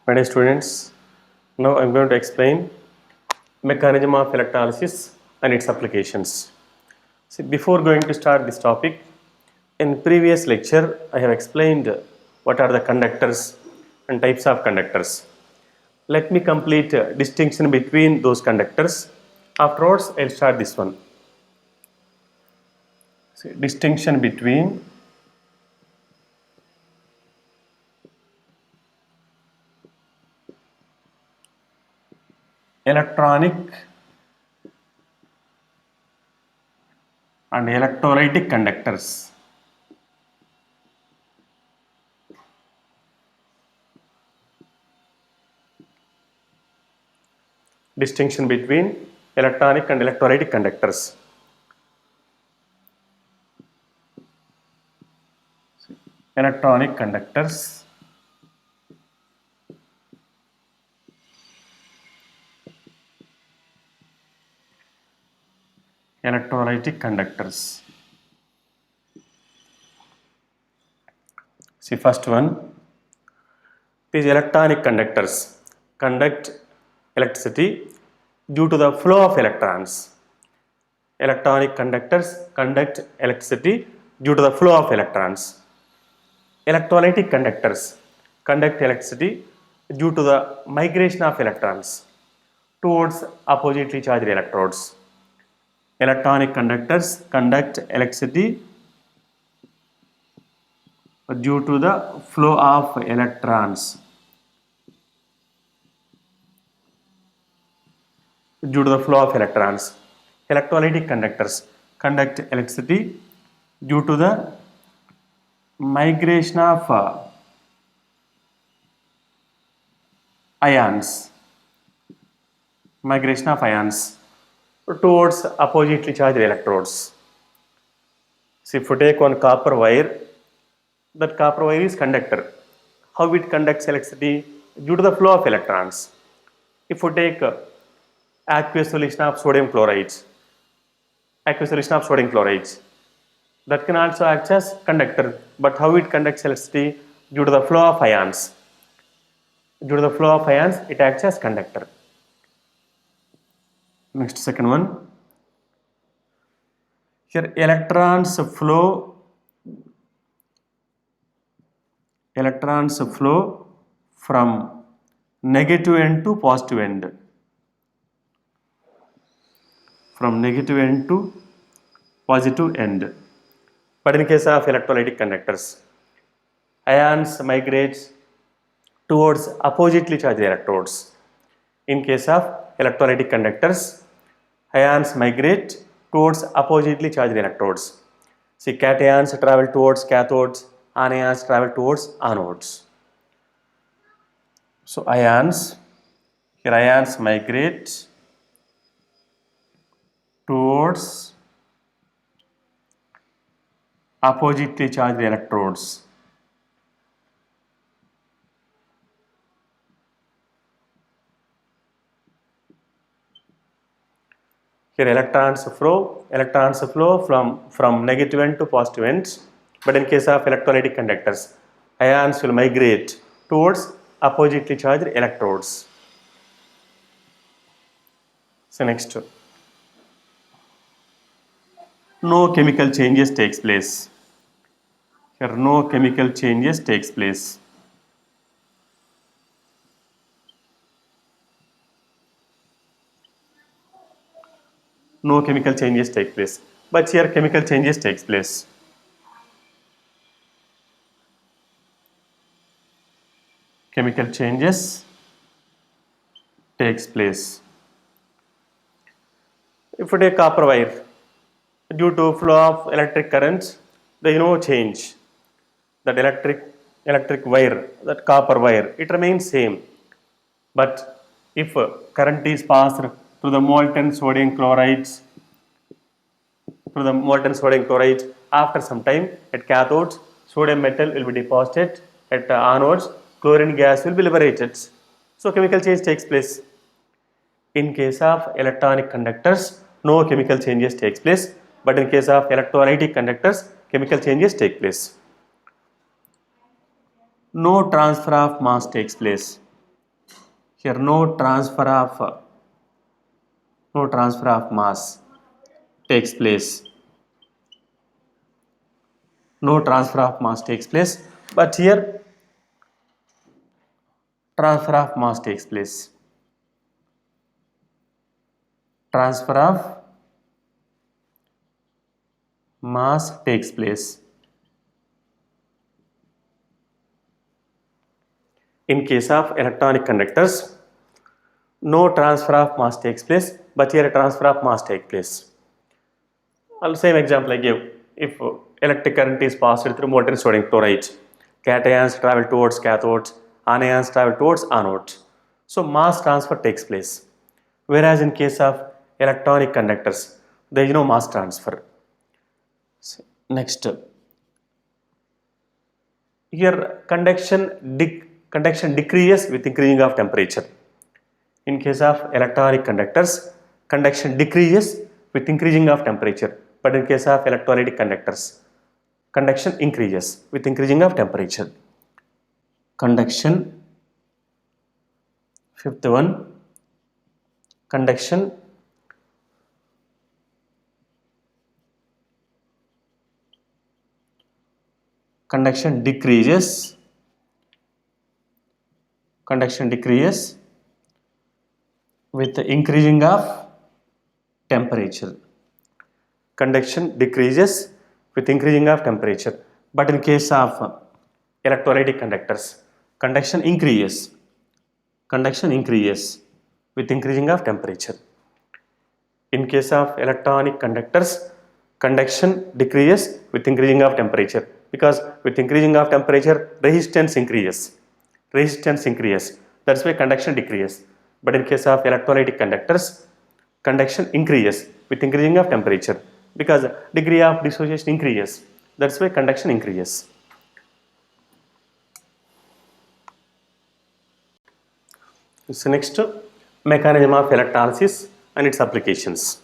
My dear students, now I am going to explain mechanism of electrolysis and its applications. See, before going to start this topic, in previous lecture I have explained what are the conductors and types of conductors. Let me complete distinction between those conductors. Afterwards, I will start this one. See, distinction between electronic and electrolytic conductors. Distinction between electronic and electrolytic conductors. Electronic conductors, electrolytic conductors. See, first one, these electronic conductors conduct electricity due to the flow of electrons. Electronic conductors conduct electricity due to the flow of electrons. Electrolytic conductors conduct electricity due to the migration of electrons towards oppositely charged electrodes. Electronic conductors conduct electricity due to the flow of electrons. Due to the flow of electrons. Electrolytic conductors conduct electricity due to the migration of ions. Migration of ions towards oppositely charged electrodes. So if you take one copper wire, that copper wire is conductor. How it conducts electricity? Due to the flow of electrons. If you take aqueous solution of sodium chloride, that can also act as conductor. But how it conducts electricity? Due to the flow of ions. Due to the flow of ions, it acts as conductor. Next, second one. Here electrons flow from negative end to positive end. From negative end to positive end. But in case of electrolytic conductors, ions migrate towards oppositely charged electrodes. In case of electrolytic conductors, ions migrate towards oppositely charged electrodes. See, cations travel towards cathodes, anions travel towards anodes. So ions migrate towards oppositely charged electrodes. Here electrons flow from negative end to positive ends, but in case of electrolytic conductors, ions will migrate towards oppositely charged electrodes. So next, no chemical changes takes place. Here no chemical changes takes place. No chemical changes take place. But here chemical changes takes place. Chemical changes takes place. If you take copper wire, due to flow of electric currents, there is no change. That electric wire, that copper wire, it remains same. But if current is passed through the molten sodium chlorides, after some time at cathodes, sodium metal will be deposited, at anodes, chlorine gas will be liberated. So chemical change takes place. In case of electronic conductors, no chemical changes takes place, but in case of electrolytic conductors, chemical changes take place. No transfer of mass takes place. Here no transfer of mass takes place. No transfer of mass takes place, but here transfer of mass takes place. Transfer of mass takes place. In case of electronic conductors, no transfer of mass takes place, but here a transfer of mass takes place. Same example I gave. If electric current is passed through molten sodium chloride, cations travel towards cathodes, anions travel towards anodes. So mass transfer takes place. Whereas in case of electronic conductors, there is no mass transfer. Next, here conduction decreases with increasing of temperature. In case of electronic conductors, conduction decreases with increasing of temperature. But in case of electrolytic conductors, conduction increases with increasing of temperature. Conduction, fifth one, conduction decreases with the increasing of temperature. Conduction decreases with increasing of temperature. But in case of electrolytic conductors, conduction increases with increasing of temperature. In case of electronic conductors, conduction decreases with increasing of temperature, because with increasing of temperature resistance increases. That's why conduction decreases. But in case of electrolytic conductors, conduction increases with increasing of temperature, because degree of dissociation increases. That's why conduction increases. So next, mechanism of electrolysis and its applications.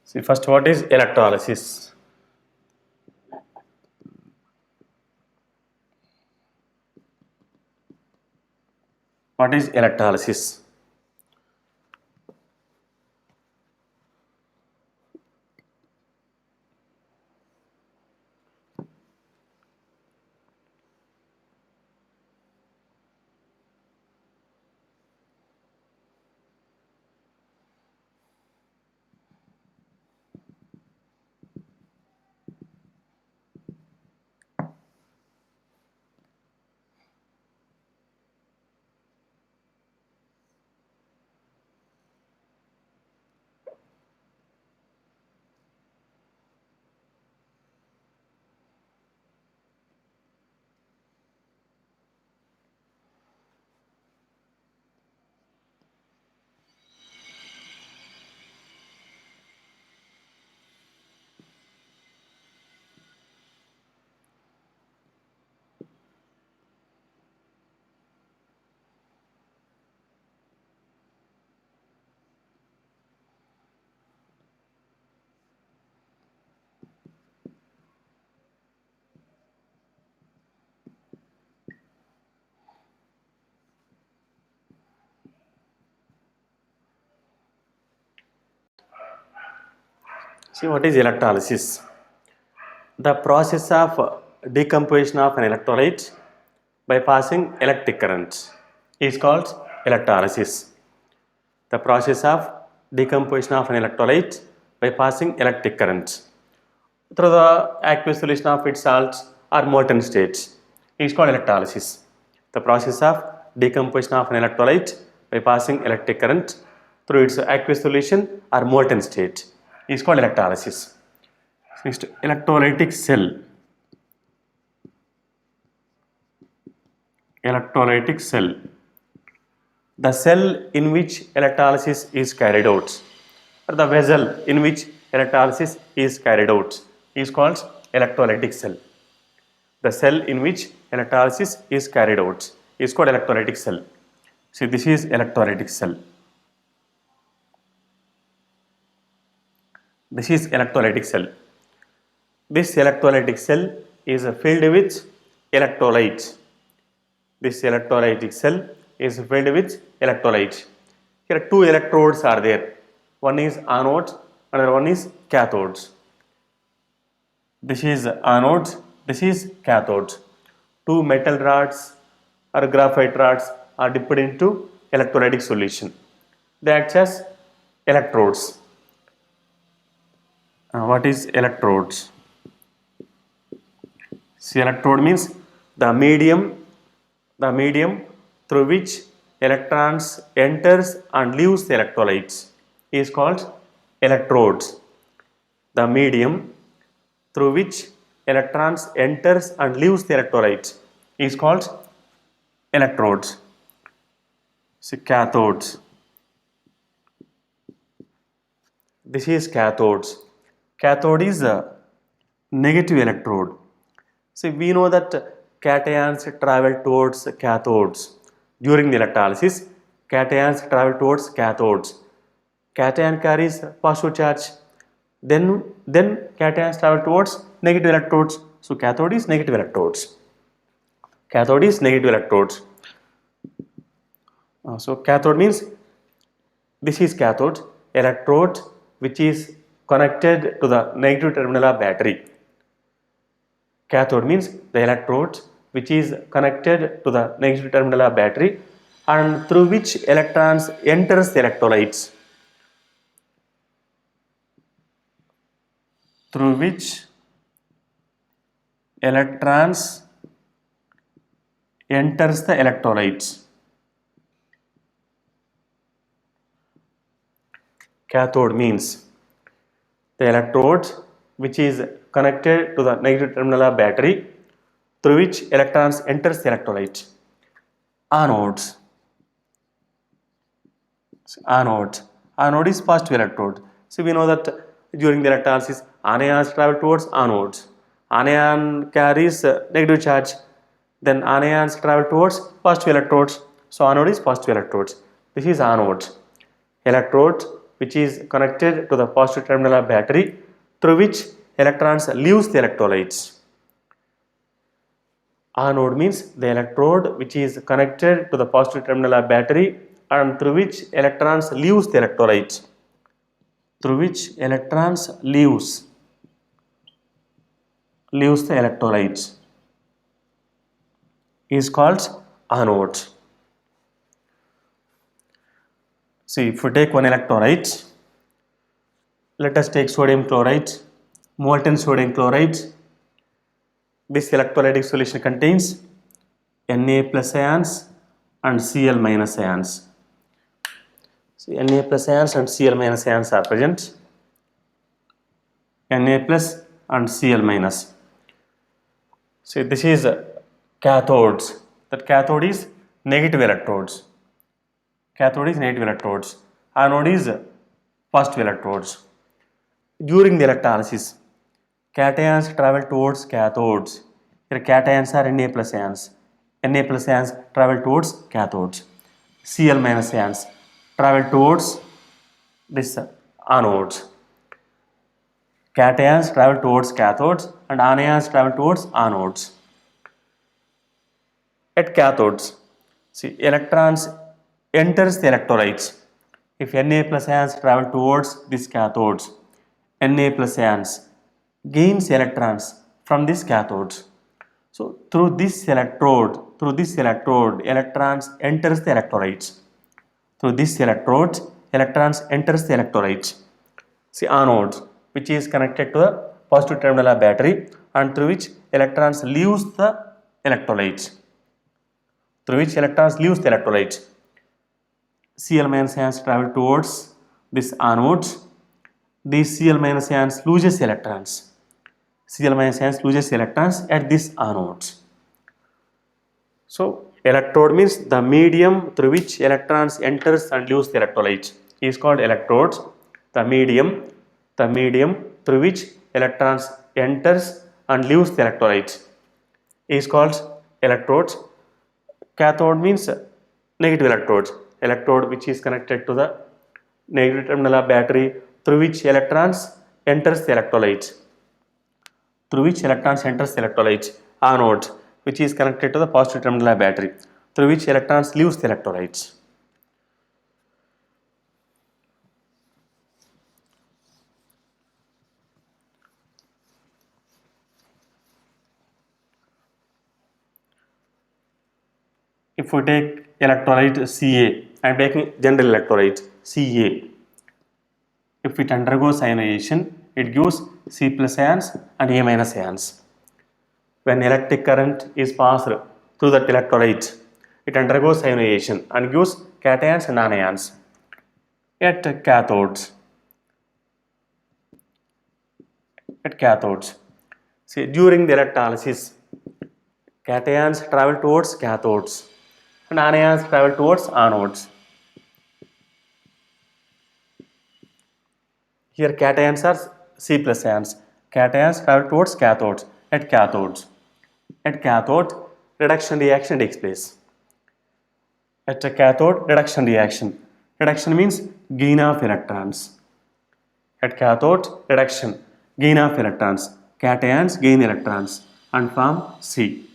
See, first, what is electrolysis? What is electrolysis? See, what is electrolysis? The process of decomposition of an electrolyte by passing electric current is called electrolysis. The process of decomposition of an electrolyte by passing electric current through the aqueous solution of its salts or molten state is called electrolysis. The process of decomposition of an electrolyte by passing electric current through its aqueous solution or molten state is called electrolysis. Next, electrolytic cell. Electrolytic cell. The cell in which electrolysis is carried out, or the vessel in which electrolysis is carried out, is called electrolytic cell. The cell in which electrolysis is carried out is called electrolytic cell. See, this is electrolytic cell. This is electrolytic cell. This electrolytic cell is filled with electrolytes. This electrolytic cell is filled with electrolytes. Here two electrodes are there. One is anodes, another one is cathodes. This is anodes, this is cathodes. Two metal rods or graphite rods are dipped into electrolytic solution. They act as electrodes. What is electrodes? See, electrode means the medium through which electrons enters and leaves the electrolytes is called electrodes. The medium through which electrons enters and leaves the electrolytes is called electrodes. See, cathodes. This is cathodes. Cathode is a negative electrode. See, we know that cations travel towards cathodes. During the electrolysis, cations travel towards cathodes. Cation carries positive charge. Then cations travel towards negative electrodes. So, cathode is negative electrodes. Cathode is negative electrodes. So, cathode means this is cathode, electrode which is connected to the negative terminal of battery. Cathode means the electrode which is connected to the negative terminal of battery and through which electrons enters the electrolytes. Through which electrons enters the electrolytes. Cathode means the electrode which is connected to the negative terminal of battery through which electrons enters the electrolyte. Anodes. Anode is positive electrode. So we know that during the electrolysis anions travel towards anodes. Anion carries negative charge. Then anions travel towards positive electrodes. So anode is positive electrodes. This is anode. Electrode which is connected to the positive terminal of battery through which electrons leaves the electrolytes. Anode means the electrode which is connected to the positive terminal of battery and through which electrons leaves the electrolyte. Through which electrons leaves the electrolytes is called anode. See, if we take one electrolyte, let us take sodium chloride, molten sodium chloride. This electrolytic solution contains Na plus ions and Cl minus ions. So, Na plus ions and Cl minus ions are present. Na plus and Cl minus. So, this is cathodes. That cathode is negative electrodes. Cathode is negative electrodes. Anode is positive electrodes. During the electrolysis, cations travel towards cathodes. Here cations are Na plus ions. Na plus ions travel towards cathodes. Cl minus ions travel towards this anodes. Cations travel towards cathodes and anions travel towards anodes. At cathodes, see, electrons enters the electrolytes. If Na plus ions travel towards these cathodes, Na plus ions gains electrons from these cathodes. So through this electrode, electrons enters the electrolytes. Through this electrode, electrons enters the electrolytes. See, anode which is connected to the positive terminal of battery and through which electrons leaves the electrolytes. Cl minus ions travel towards this anode. These Cl minus ions loses electrons. Cl minus ions loses electrons at this anodes. So electrode means the medium through which electrons enters and leaves the electrolyte is called electrodes. The medium through which electrons enters and leaves the electrolyte. is called electrodes. Cathode means negative electrodes. Electrode which is connected to the negative terminal of battery, through which electrons enters the electrolyte. Through which electrons enters the electrolyte. Anode which is connected to the positive terminal of battery, through which electrons leaves the electrolytes. If we take electrolyte Ca, I am taking general electrolyte Ca. If it undergoes ionization, it gives C plus ions and A minus ions. When electric current is passed through that electrolyte, it undergoes ionization and gives cations and anions. At cathodes, see, during the electrolysis, cations travel towards cathodes and anions travel towards anodes. Here cations are C plus ions. Cations travel towards cathodes. At cathode, reduction reaction takes place. At a cathode, reduction reaction. Reduction means gain of electrons. At cathode, reduction, gain of electrons. Cations gain electrons and form C.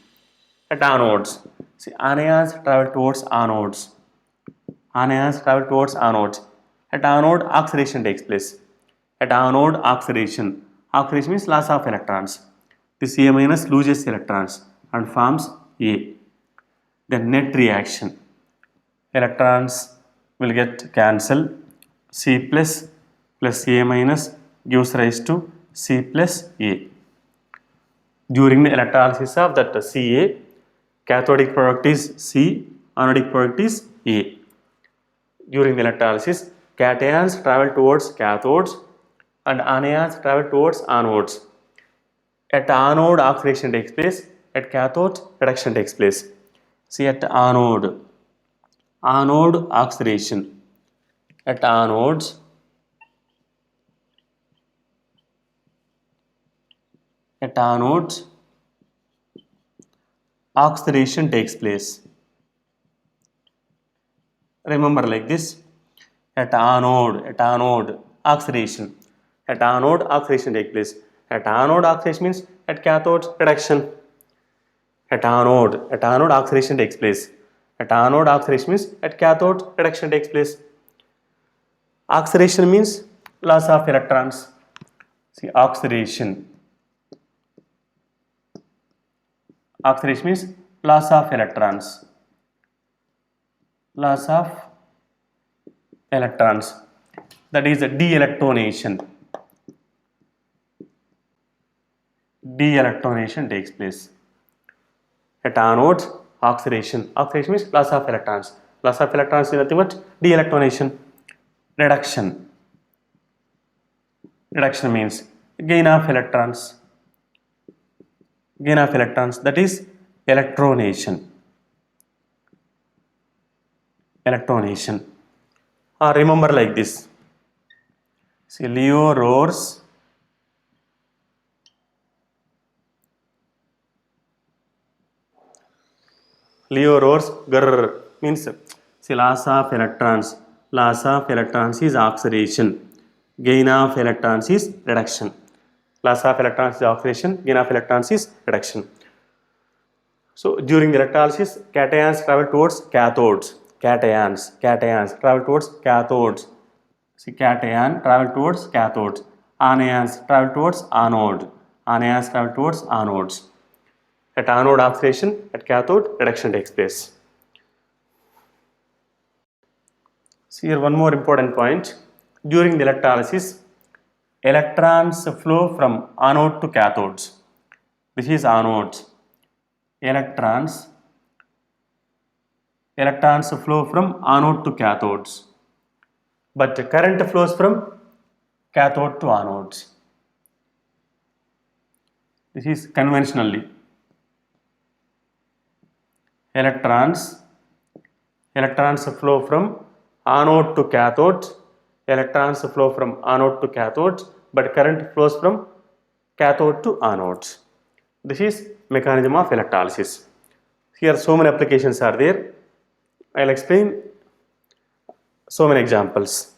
At anodes, see, anions travel towards anodes. At anode, oxidation takes place. At anode, oxidation means loss of electrons. This A minus loses electrons and forms A. Then net reaction, electrons will get cancelled. C plus A minus gives rise to C plus A. During the electrolysis of that Ca, cathodic product is C, anodic product is A. During the electrolysis, cations travel towards cathodes and anions travel towards anodes. At anode, oxidation takes place. At cathode, reduction takes place. See, at anode oxidation. At anodes, oxidation takes place. Remember like this. At anode oxidation. At anode, oxidation takes place. At anode, oxidation means at cathode, reduction. At anode oxidation takes place. At anode, oxidation means at cathode, reduction takes place. Oxidation means loss of electrons. See, oxidation means loss of electrons. That is de-electronation. De-electronation takes place. At anodes, oxidation means loss of electrons. Loss of electrons is nothing but de-electronation. Reduction means gain of electrons. That is electronation. Remember like this. See, Leo roars grrr means, see, loss of electrons is oxidation, gain of electrons is reduction. Loss of electrons is oxidation, gain of electrons is reduction. So during the electrolysis, cations travel towards cathodes. Cations travel towards cathodes. See, cation travel towards cathodes. Anions travel towards anodes. At anode, oxidation. At cathode, reduction takes place. See, here one more important point. During the electrolysis, electrons flow from anode to cathodes. This is anodes. Electrons flow from anode to cathodes, but current flows from cathode to anodes. This is conventionally. Electrons flow from anode to cathode. But current flows from cathode to anodes. This is mechanism of electrolysis. Here so many applications are there. I'll explain so many examples.